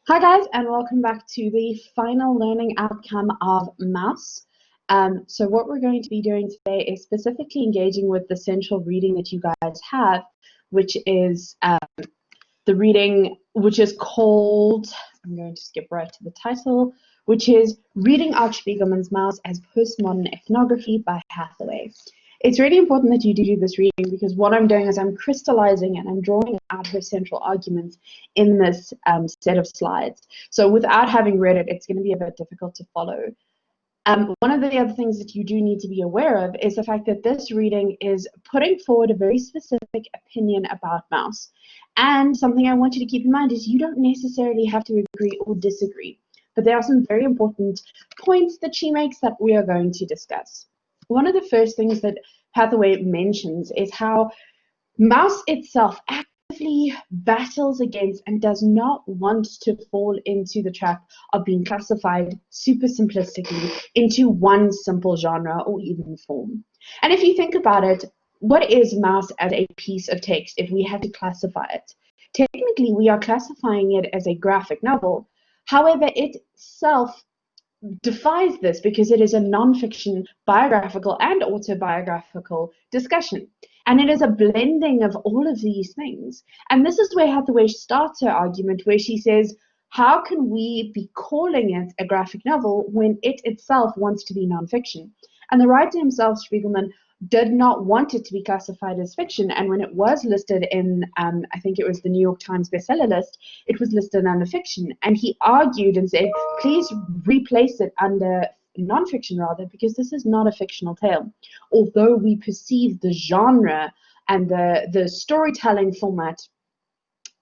Hi guys, and welcome back to the final learning outcome of MAUS. So what we're going to be doing today is specifically engaging with the central reading that you guys have, which is the reading which is called, I'm going to skip right to the title, which is Reading Art Spiegelman's MAUS as Postmodern Ethnography by Hathaway. It's really important that you do this reading because what I'm doing is I'm crystallizing and I'm drawing out her central arguments in this set of slides. So without having read it, it's going to be a bit difficult to follow. One of the other things that you do need to be aware of is the fact that this reading is putting forward a very specific opinion about MAUS. And something I want you to keep in mind is you don't necessarily have to agree or disagree, but there are some very important points that she makes that we are going to discuss. One of the first things that Hathaway mentions is how MAUS itself actively battles against and does not want to fall into the trap of being classified super simplistically into one simple genre or even form. And if you think about it, what is MAUS as a piece of text if we had to classify it? Technically, we are classifying it as a graphic novel. However, it itself defies this because it is a non-fiction, biographical and autobiographical discussion. And it is a blending of all of these things. And this is where Hathaway starts her argument, where she says, how can we be calling it a graphic novel when it itself wants to be non-fiction? And the writer himself, Spiegelman, did not want it to be classified as fiction, and when it was listed in, I think it was the New York Times bestseller list, it was listed under fiction, and he argued and said, please replace it under nonfiction rather, because this is not a fictional tale. Although we perceive the genre and the storytelling format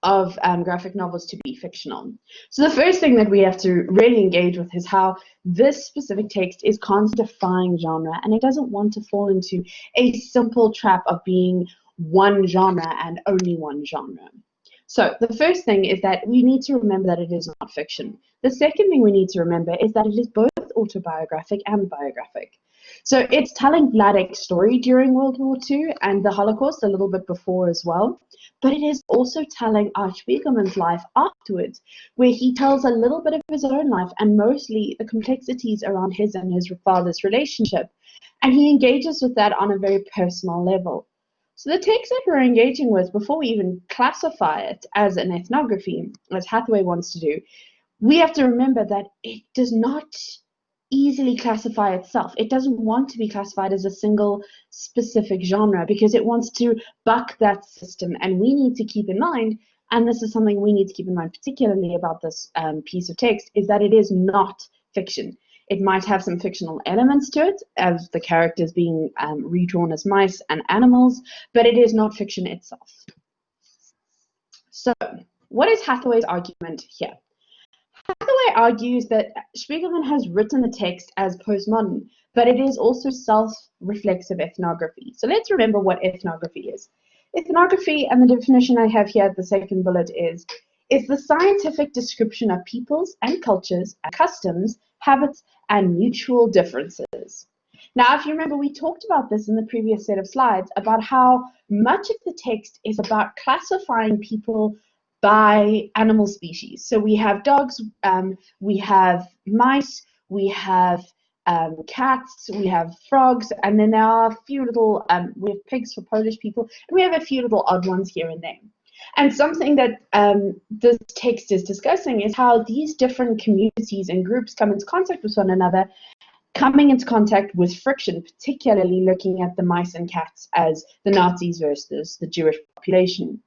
of graphic novels to be fictional. So the first thing that we have to really engage with is how this specific text is constantly defying genre, and it doesn't want to fall into a simple trap of being one genre and only one genre. So the first thing is that we need to remember that it is not fiction. The second thing we need to remember is that it is both autobiographic and biographic. So it's telling Vladek's story during World War II and the Holocaust a little bit before as well, but it is also telling Art Spiegelman's life afterwards, where he tells a little bit of his own life and mostly the complexities around his and his father's relationship, and he engages with that on a very personal level. So the text that we're engaging with, before we even classify it as an ethnography, as Hathaway wants to do, we have to remember that it does not easily classify itself. It doesn't want to be classified as a single specific genre because it wants to buck that system. And we need to keep in mind, and this is something we need to keep in mind particularly about this piece of text, is that it is not fiction. It might have some fictional elements to it, as the characters being redrawn as mice and animals, but it is not fiction itself. So, what is Hathaway's argument here? Hathaway argues that Spiegelman has written the text as postmodern, but it is also self-reflexive ethnography. So let's remember what ethnography is. Ethnography, and the definition I have here at the second bullet is the scientific description of peoples and cultures, and customs, habits, and mutual differences. Now, if you remember, we talked about this in the previous set of slides about how much of the text is about classifying people by animal species. So we have dogs, we have mice, we have cats, we have frogs, and then there are a few little, we have pigs for Polish people, and we have a few little odd ones here and there. And something that this text is discussing is how these different communities and groups come into contact with one another, coming into contact with friction, particularly looking at the mice and cats as the Nazis versus the Jewish population.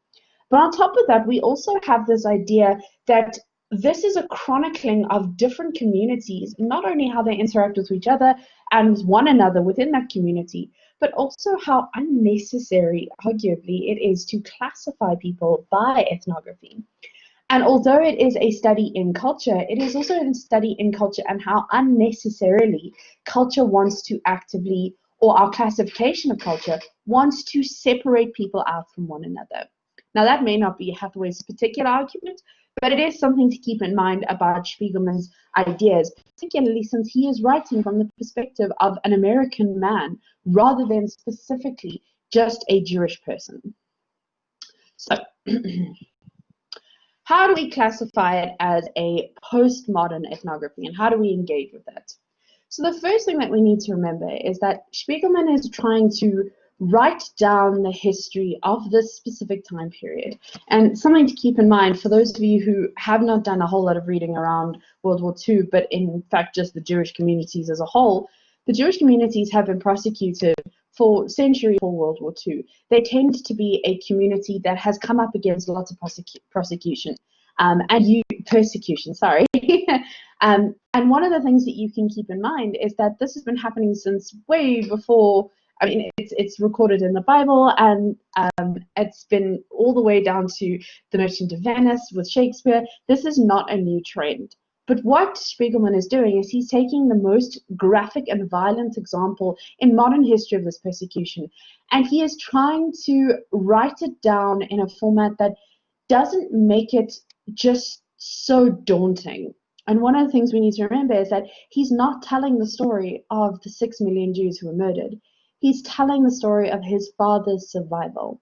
But on top of that, we also have this idea that this is a chronicling of different communities, not only how they interact with each other and one another within that community, but also how unnecessary, arguably, it is to classify people by ethnography. And although it is a study in culture, it is also a study in culture and how unnecessarily culture wants to actively, or our classification of culture, wants to separate people out from one another. Now, that may not be Hathaway's particular argument, but it is something to keep in mind about Spiegelman's ideas, particularly since he is writing from the perspective of an American man rather than specifically just a Jewish person. So, how do we classify it as a postmodern ethnography, and how do we engage with it? So the first thing that we need to remember is that Spiegelman is trying to write down the history of this specific time period. And something to keep in mind for those of you who have not done a whole lot of reading around World War II, but in fact just the Jewish communities as a whole, the Jewish communities have been prosecuted for centuries before World War II. They tend to be a community that has come up against lots of persecution, sorry. And one of the things that you can keep in mind is that this has been happening since way before. I mean, it's recorded in the Bible, and it's been all the way down to The Merchant of Venice with Shakespeare. This is not a new trend. But what Spiegelman is doing is he's taking the most graphic and violent example in modern history of this persecution, and he is trying to write it down in a format that doesn't make it just so daunting. And one of the things we need to remember is that he's not telling the story of the 6 million Jews who were murdered. He's telling the story of his father's survival.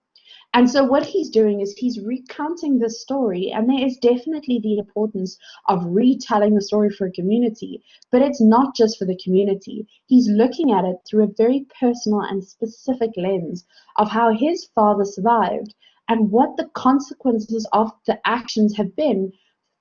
And so what he's doing is he's recounting this story, and there is definitely the importance of retelling the story for a community, but it's not just for the community. He's looking at it through a very personal and specific lens of how his father survived and what the consequences of the actions have been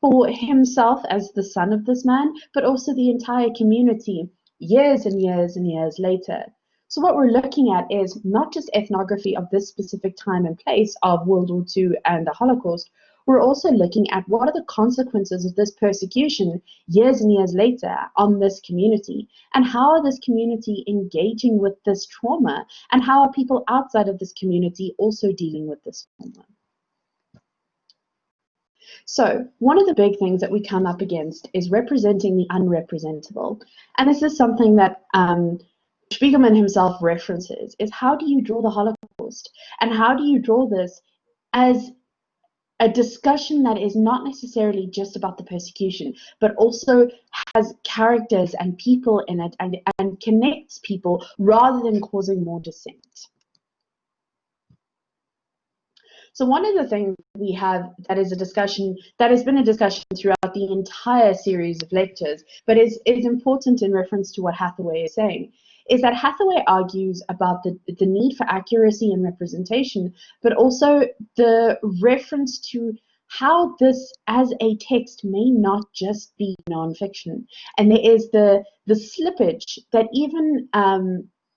for himself as the son of this man, but also the entire community years and years and years later. So what we're looking at is not just ethnography of this specific time and place of World War II and the Holocaust, we're also looking at what are the consequences of this persecution years and years later on this community, and how are this community engaging with this trauma, and how are people outside of this community also dealing with this trauma. So one of the big things that we come up against is representing the unrepresentable. And this is something that Spiegelman himself references, is how do you draw the Holocaust? And how do you draw this as a discussion that is not necessarily just about the persecution, but also has characters and people in it, and connects people rather than causing more dissent? So one of the things we have that is a discussion, that has been a discussion throughout the entire series of lectures, but is important in reference to what Hathaway is saying, is that Hathaway argues about the need for accuracy and representation, but also the reference to how this as a text may not just be nonfiction. And there is the slippage that even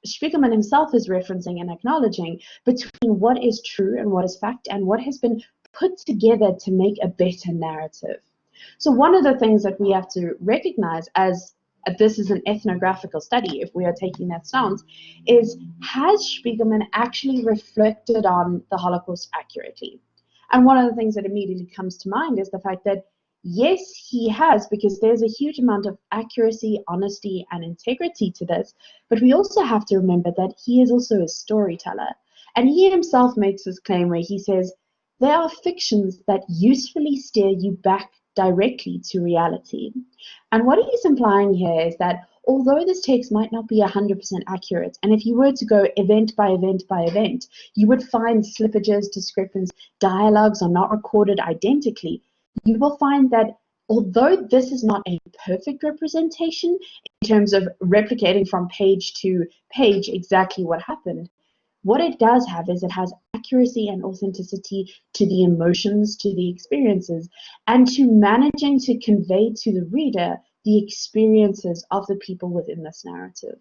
Spiegelman himself is referencing and acknowledging between what is true and what is fact and what has been put together to make a better narrative. So one of the things that we have to recognize as this is an ethnographical study, if we are taking that stance, is has Spiegelman actually reflected on the Holocaust accurately? And one of the things that immediately comes to mind is the fact that yes, he has, because there's a huge amount of accuracy, honesty, and integrity to this. But we also have to remember that he is also a storyteller. And he himself makes this claim where he says, there are fictions that usefully steer you back directly to reality. And what he's implying here is that although this text might not be 100% accurate, and if you were to go event by event by event, you would find slippages, discrepancies, dialogues are not recorded identically, you will find that although this is not a perfect representation in terms of replicating from page to page exactly what happened, what it does have is it has accuracy and authenticity to the emotions, to the experiences, and to managing to convey to the reader the experiences of the people within this narrative.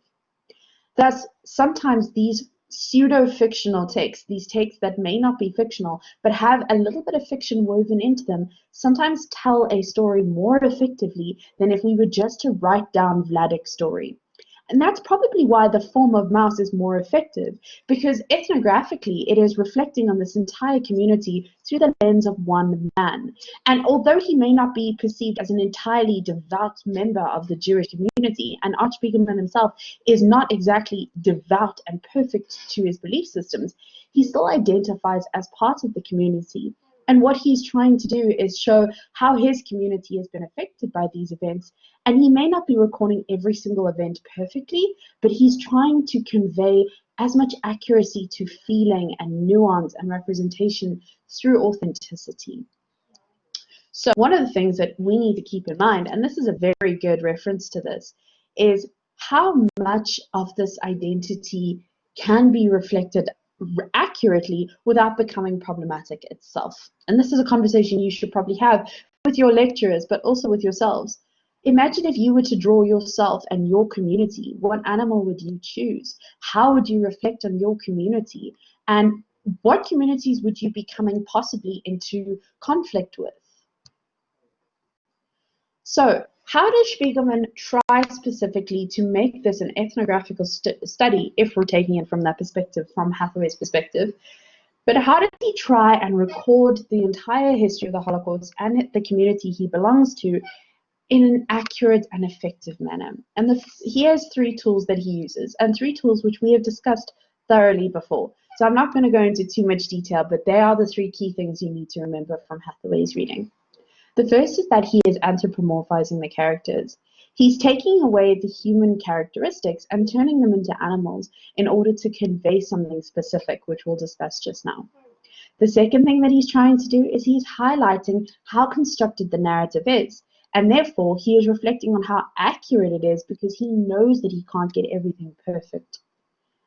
Thus, sometimes these pseudo-fictional texts, these texts that may not be fictional, but have a little bit of fiction woven into them, sometimes tell a story more effectively than if we were just to write down Vladik's story. And that's probably why the form of MAUS is more effective, because ethnographically it is reflecting on this entire community through the lens of one man. And although he may not be perceived as an entirely devout member of the Jewish community, and Arch Spiegelman himself is not exactly devout and perfect to his belief systems, he still identifies as part of the community. And what he's trying to do is show how his community has been affected by these events. And he may not be recording every single event perfectly, but he's trying to convey as much accuracy to feeling and nuance and representation through authenticity. So one of the things that we need to keep in mind, and this is a very good reference to this, is how much of this identity can be reflected accurately without becoming problematic itself. And this is a conversation you should probably have with your lecturers, but also with yourselves. Imagine if you were to draw yourself and your community. What animal would you choose? How would you reflect on your community? And what communities would you be coming possibly into conflict with? So, how does Spiegelman try specifically to make this an ethnographical study, if we're taking it from that perspective, from Hathaway's perspective? But how did he try and record the entire history of the Holocaust and the community he belongs to in an accurate and effective manner? And he has three tools that he uses, and three tools which we have discussed thoroughly before. So I'm not going to go into too much detail, but they are the three key things you need to remember from Hathaway's reading. The first is that he is anthropomorphizing the characters. He's taking away the human characteristics and turning them into animals in order to convey something specific, which we'll discuss just now. The second thing that he's trying to do is he's highlighting how constructed the narrative is, and therefore he is reflecting on how accurate it is because he knows that he can't get everything perfect.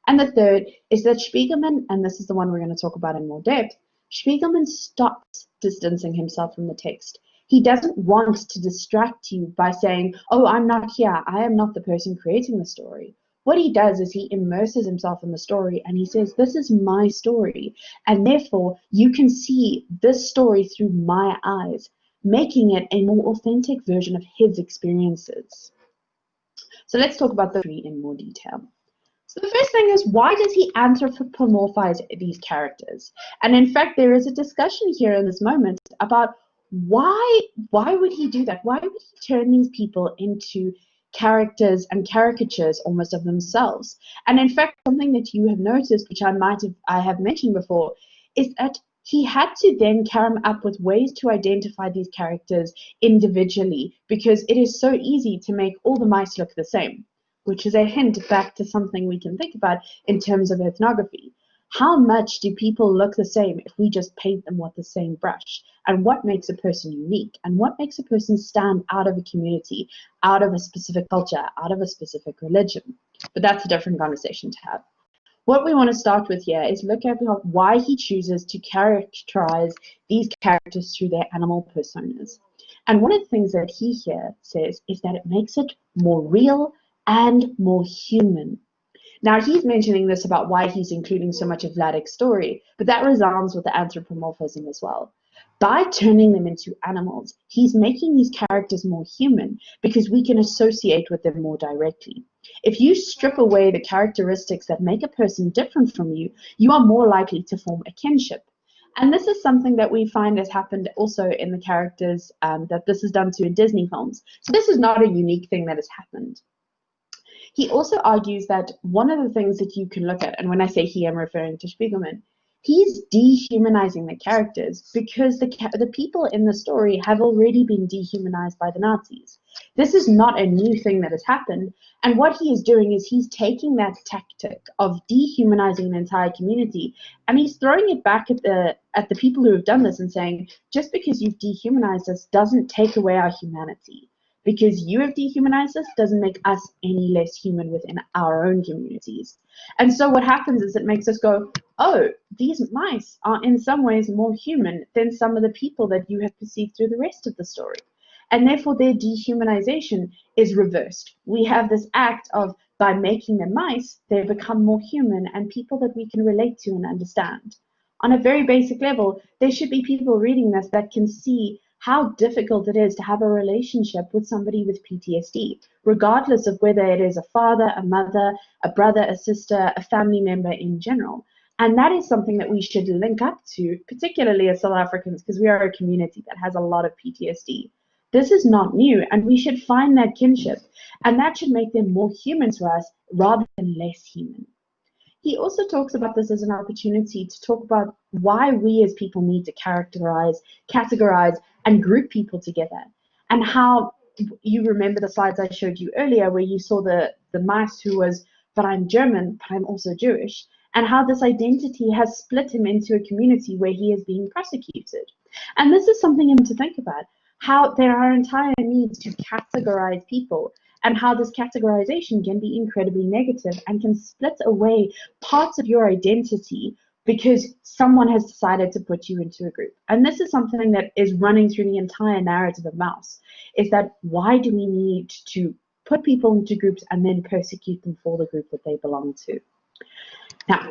And the third is that Spiegelman, and this is the one we're going to talk about in more depth, Spiegelman stops distancing himself from the text. He doesn't want to distract you by saying, oh, I'm not here, I am not the person creating the story. What he does is he immerses himself in the story and he says, this is my story, and therefore you can see this story through my eyes, making it a more authentic version of his experiences. So let's talk about the three in more detail. So the first thing is, why does he anthropomorphize these characters? And in fact, there is a discussion here in this moment about why would he do that? Why would he turn these people into characters and caricatures almost of themselves? And in fact, something that you have noticed, which I have mentioned before, is that he had to then come up with ways to identify these characters individually, because it is so easy to make all the mice look the same, which is a hint back to something we can think about in terms of ethnography. How much do people look the same if we just paint them with the same brush? And what makes a person unique? And what makes a person stand out of a community, out of a specific culture, out of a specific religion? But that's a different conversation to have. What we want to start with here is look at why he chooses to characterize these characters through their animal personas. And one of the things that he here says is that it makes it more real and more human. Now, he's mentioning this about why he's including so much of Vladek's story, but that resounds with the anthropomorphism as well. By turning them into animals, he's making these characters more human because we can associate with them more directly. If you strip away the characteristics that make a person different from you, you are more likely to form a kinship. And this is something that we find has happened also in the characters that this is done to in Disney films. So this is not a unique thing that has happened. He also argues that one of the things that you can look at, and when I say he, I'm referring to Spiegelman, he's dehumanizing the characters because the people in the story have already been dehumanized by the Nazis. This is not a new thing that has happened, and what he is doing is he's taking that tactic of dehumanizing an entire community and he's throwing it back at the people who have done this and saying, just because you've dehumanized us doesn't take away our humanity. Because you have dehumanized us doesn't make us any less human within our own communities. And so what happens is it makes us go, oh, these mice are in some ways more human than some of the people that you have perceived through the rest of the story. And therefore their dehumanization is reversed. We have this act of, by making them mice, they become more human and people that we can relate to and understand. On a very basic level, there should be people reading this that can see how difficult it is to have a relationship with somebody with PTSD, regardless of whether it is a father, a mother, a brother, a sister, a family member in general. And that is something that we should link up to, particularly as South Africans, because we are a community that has a lot of PTSD. This is not new, and we should find that kinship, and that should make them more human to us rather than less human. He also talks about this as an opportunity to talk about why we as people need to categorize, and group people together. And how, you remember the slides I showed you earlier where you saw the mice who was, but I'm German, but I'm also Jewish, and how this identity has split him into a community where he is being persecuted. And this is something to think about. how there are entire needs to categorize people, and how this categorization can be incredibly negative and can split away parts of your identity because someone has decided to put you into a group. And this is something that is running through the entire narrative of MAUS, is that why do we need to put people into groups and then persecute them for the group that they belong to? Now,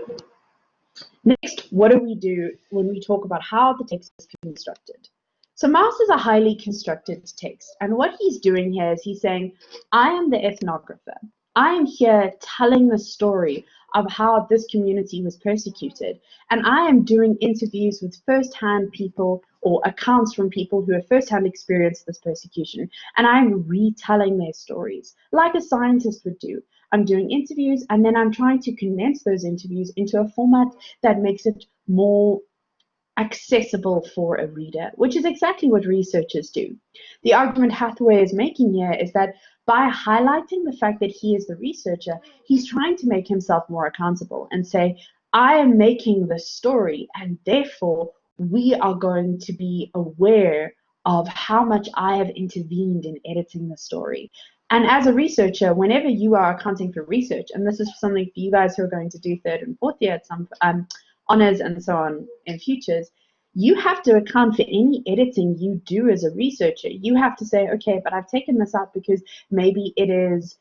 next, what do we do when we talk about how the text is constructed? So MAUS is a highly constructed text, and what he's doing here is he's saying, I am the ethnographer. I am here telling the story of how this community was persecuted, and I am doing interviews with first-hand people or accounts from people who have first-hand experienced this persecution, and I'm retelling their stories like a scientist would do. I'm doing interviews, and then I'm trying to condense those interviews into a format that makes it more accessible for a reader, which is exactly what researchers do. The argument Hathaway is making here is that by highlighting the fact that he is the researcher, he's trying to make himself more accountable and say, I am making the story, and therefore we are going to be aware of how much I have intervened in editing the story. And as a researcher, whenever you are accounting for research, and this is something for you guys who are going to do third and fourth year at some honors and so on in futures, you have to account for any editing you do as a researcher. You have to say, okay, but I've taken this out because maybe it is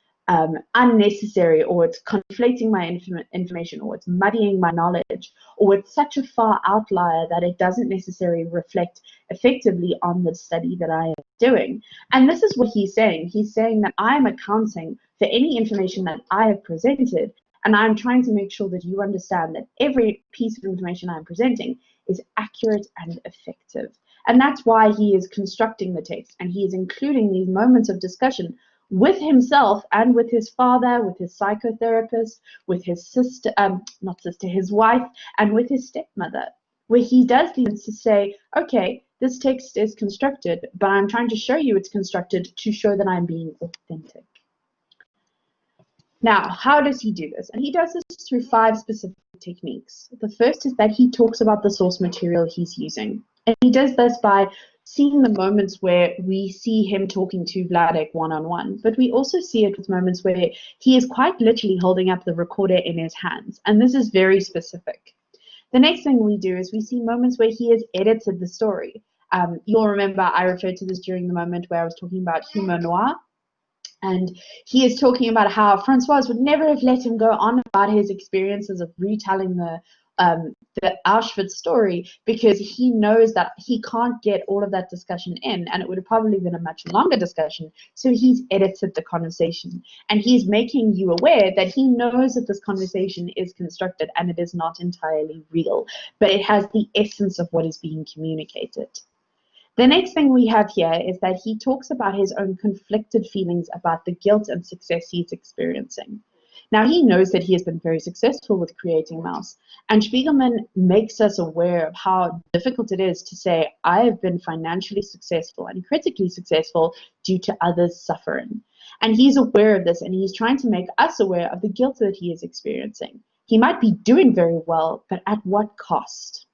unnecessary, or it's conflating my information, or it's muddying my knowledge, or it's such a far outlier that it doesn't necessarily reflect effectively on the study that I am doing. And this is what he's saying. He's saying that I'm accounting for any information that I have presented, and I'm trying to make sure that you understand that every piece of information I'm presenting is accurate and effective. And that's why he is constructing the text, and he is including these moments of discussion with himself and with his father, with his psychotherapist, with his sister, his wife, and with his stepmother, where he does these to say, okay, this text is constructed, but I'm trying to show you it's constructed to show that I'm being authentic. Now, how does he do this? And he does this through 5 specific techniques. The first is that he talks about the source material he's using. And he does this by seeing the moments where we see him talking to Vladek one-on-one, but we also see it with moments where he is quite literally holding up the recorder in his hands, and this is very specific. The next thing we do is we see moments where he has edited the story. You'll remember I referred to this during the moment where I was talking about humor noir, and he is talking about how Francoise would never have let him go on about his experiences of retelling the Auschwitz story, because he knows that he can't get all of that discussion in, and it would have probably been a much longer discussion, so he's edited the conversation. And he's making you aware that he knows that this conversation is constructed and it is not entirely real, but it has the essence of what is being communicated. The next thing we have here is that he talks about his own conflicted feelings about the guilt and success he's experiencing. Now, he knows that he has been very successful with creating MAUS, and Spiegelman makes us aware of how difficult it is to say, I have been financially successful and critically successful due to others' suffering. And he's aware of this, and he's trying to make us aware of the guilt that he is experiencing. He might be doing very well, but at what cost?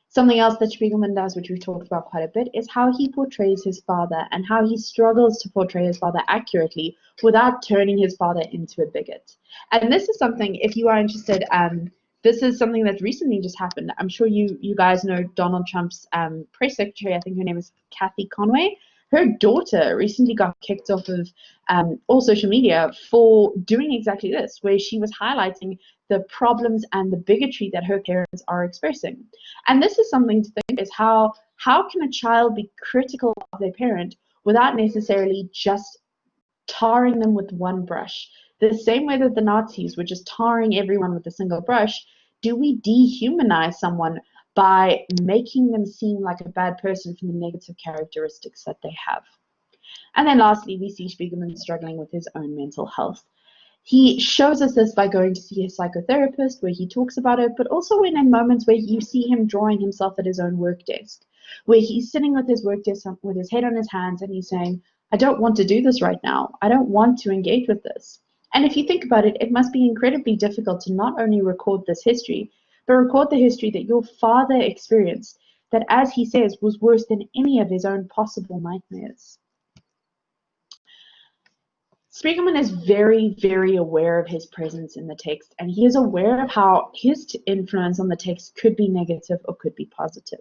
Something else that Spiegelman does, which we've talked about quite a bit, is how he portrays his father and how he struggles to portray his father accurately without turning his father into a bigot. And this is something, if you are interested, this is something that recently just happened. I'm sure you guys know Donald Trump's press secretary. I think her name is Kathy Conway. Her daughter recently got kicked off of all social media for doing exactly this, where she was highlighting the problems and the bigotry that her parents are expressing. And this is something to think is how can a child be critical of their parent without necessarily just tarring them with one brush? The same way that the Nazis were just tarring everyone with a single brush, do we dehumanize someone by making them seem like a bad person for the negative characteristics that they have? And then lastly, we see Spiegelman struggling with his own mental health. He shows us this by going to see his psychotherapist, where he talks about it, but also in moments where you see him drawing himself at his own work desk, where he's sitting with his work desk with his head on his hands, and he's saying, I don't want to do this right now. I don't want to engage with this. And if you think about it, it must be incredibly difficult to not only record this history, but record the history that your father experienced, that, as he says, was worse than any of his own possible nightmares. Spiegelman is very, very aware of his presence in the text, and he is aware of how his influence on the text could be negative or could be positive.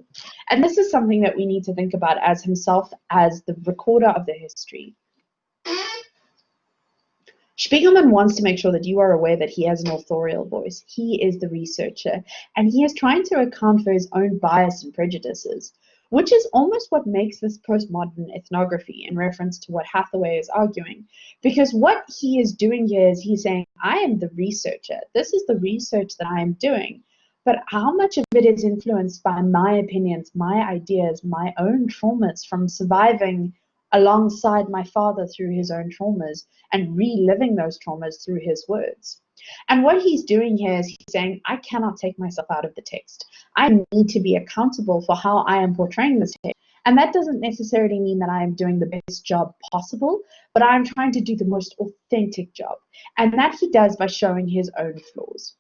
And this is something that we need to think about as himself as the recorder of the history. Spiegelman wants to make sure that you are aware that he has an authorial voice. He is the researcher, and he is trying to account for his own bias and prejudices, which is almost what makes this postmodern ethnography in reference to what Hathaway is arguing. Because what he is doing here is he's saying, I am the researcher. This is the research that I am doing. But how much of it is influenced by my opinions, my ideas, my own traumas from surviving alongside my father through his own traumas and reliving those traumas through his words. And what he's doing here is he's saying, I cannot take myself out of the text. I need to be accountable for how I am portraying this text. And that doesn't necessarily mean that I am doing the best job possible, but I'm trying to do the most authentic job. And that he does by showing his own flaws.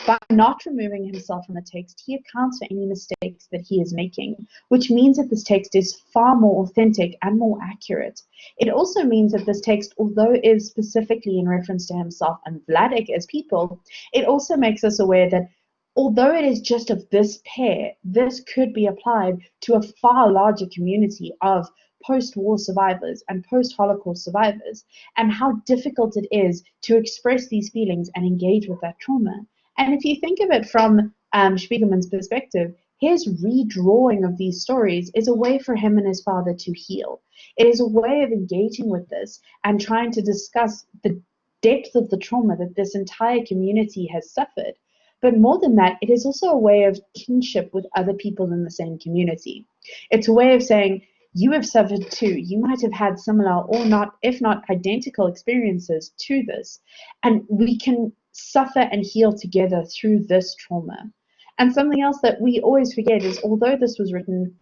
By not removing himself from the text, he accounts for any mistakes that he is making, which means that this text is far more authentic and more accurate. It also means that this text, although it is specifically in reference to himself and Vladek as people, it also makes us aware that although it is just of this pair, this could be applied to a far larger community of post-war survivors and post-Holocaust survivors, and how difficult it is to express these feelings and engage with that trauma. And if you think of it from Spiegelman's perspective, his redrawing of these stories is a way for him and his father to heal. It is a way of engaging with this and trying to discuss the depth of the trauma that this entire community has suffered. But more than that, it is also a way of kinship with other people in the same community. It's a way of saying, you have suffered too. You might have had similar or not, if not identical experiences to this. And we can suffer and heal together through this trauma. And something else that we always forget is, although this was written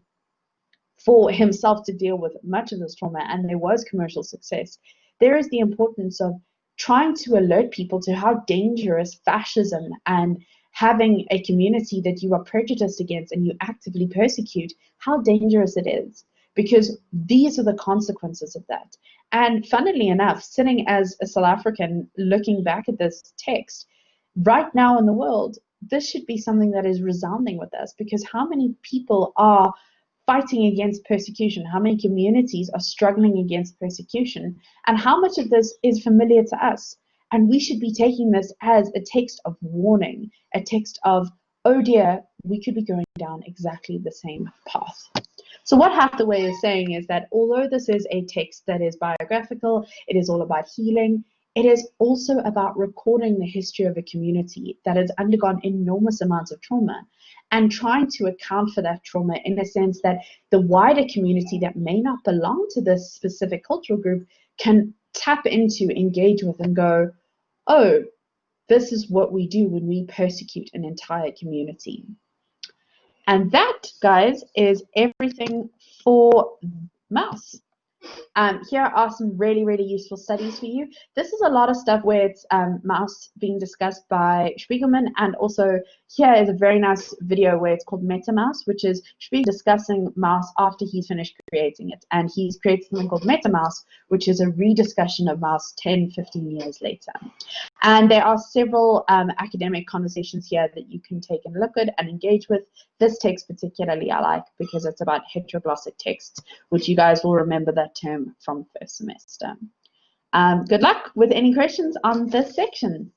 for himself to deal with much of this trauma and there was commercial success, there is the importance of trying to alert people to how dangerous fascism and having a community that you are prejudiced against and you actively persecute, how dangerous it is. Because these are the consequences of that. And funnily enough, sitting as a South African looking back at this text, right now in the world, this should be something that is resounding with us, because how many people are fighting against persecution? How many communities are struggling against persecution? And how much of this is familiar to us? And we should be taking this as a text of warning, a text of, oh dear, we could be going down exactly the same path. So what Hathaway is saying is that although this is a text that is biographical, it is all about healing, it is also about recording the history of a community that has undergone enormous amounts of trauma and trying to account for that trauma in a sense that the wider community that may not belong to this specific cultural group can tap into, engage with, and go, oh, this is what we do when we persecute an entire community. And that, guys, is everything for MAUS. Here are some really, really useful studies for you. This is a lot of stuff where it's MAUS being discussed by Spiegelman, and also here is a very nice video where it's called MetaMAUS, which is Spiegel discussing MAUS after he's finished creating it. And he's created something called MetaMAUS, which is a rediscussion of MAUS 10, 15 years later. And there are several academic conversations here that you can take and look at and engage with. This text particularly I like because it's about heteroglossic texts, which you guys will remember that term from first semester. Good luck with any questions on this section.